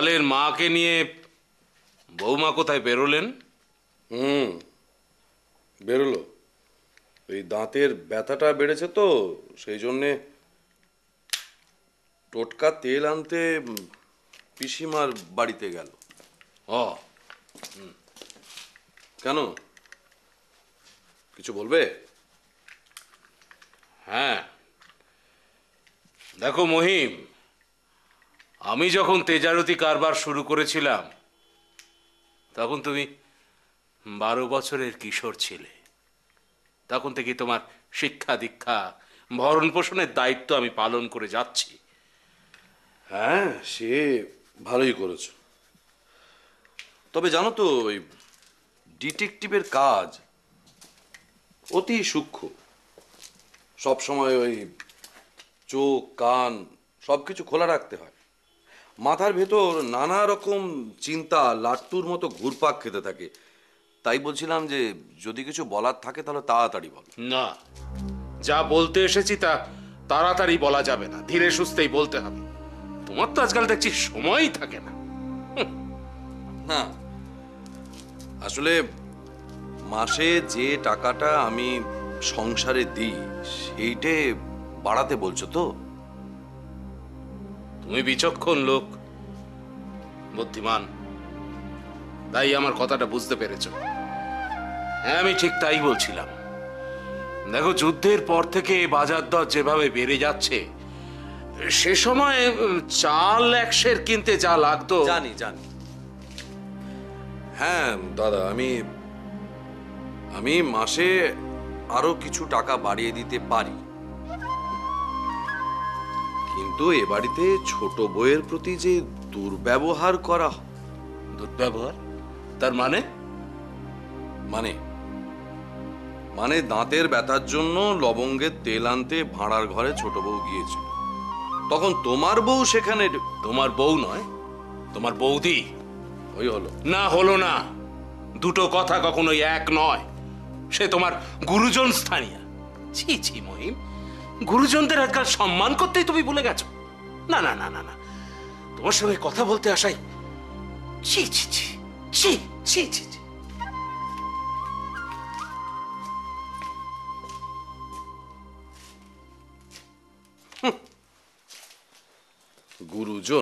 গোপালের মাকে নিয়ে বৌমা কোথায় বেরোলেন? বেরোলো। এই দাঁতের ব্যথাটা বেড়েছে তো, সেই জন্যে টোটকা তেল আনতে পিসিমার বাড়িতে গেল। ও, কেন, কিছু বলবে? হ্যাঁ, দেখো মহিম, আমি যখন তেজারতি কারবার শুরু করেছিলাম তখন তুমি 12 বছরের কিশোর ছিলে। তখন থেকে তোমার শিক্ষা দীক্ষা ভরণ পোষণের দায়িত্ব আমি পালন করে যাচ্ছি। হ্যাঁ, সে ভালোই করেছো। তবে জানো তো, ওই ডিটেকটিভের কাজ অতি সূক্ষ্ম। সব সময় ওই চোখ কান সবকিছু খোলা রাখতে হয়। মাথার ভেতর নানা রকম চিন্তা লাট্টুর মতো ঘুরপাক খেতে থাকে। তাই বলছিলাম যে যদি কিছু বলার থাকে তাহলে তাড়াতাড়ি বল। না, যা বলতে এসেছি তা তাড়াতাড়ি বলা যাবে না, ধীরে সুস্থেই বলতে হবে। তোমার তো আজকাল দেখছি সময়ই থাকে না। না, আসলে মাসে যে টাকাটা আমি সংসারে দিই সেইটে বাড়াতে বলছো তো? তুমি বিচক্ষণ লোক, বুদ্ধিমান, তাই আমার কথাটা বুঝতে পেরেছো। হ্যাঁ, আমি ঠিক তাই বলছিলাম। দেখো, যুদ্ধের পর থেকে বাজার দর যেভাবে বেড়ে যাচ্ছে, সে সময় চাল 1 সের কিনতে যা লাগতো। জানি জানি। হ্যাঁ দাদা, আমি আমি মাসে আরো কিছু টাকা বাড়িয়ে দিতে পারি, কিন্তু এ বাড়িতে ছোট বউয়ের প্রতি যে দুর্ব্যবহার করা। দুর্ব্যবহার? তার মানে? মানে মানে দাঁতের ব্যথার জন্য লবঙ্গের তেল আনতে ভাড়ার ঘরে ছোট বউ গিয়েছিল। তখন তোমার বউ সেখানে। তোমার বউ নয়, তোমার বৌদি। ওই হলো। না, হলো না। দুটো কথা কখনোই এক নয়। সে তোমার গুরুজন স্থানীয়। ছি ছি মহিম, গুরুজনদের আজকাল সম্মান করতেই তুমি ভুলে গেছো। না না না না না, তোমার সঙ্গে কথা বলতে আসাই ছি ছি ছি ছি ছি ছি ছি। গুরুজন?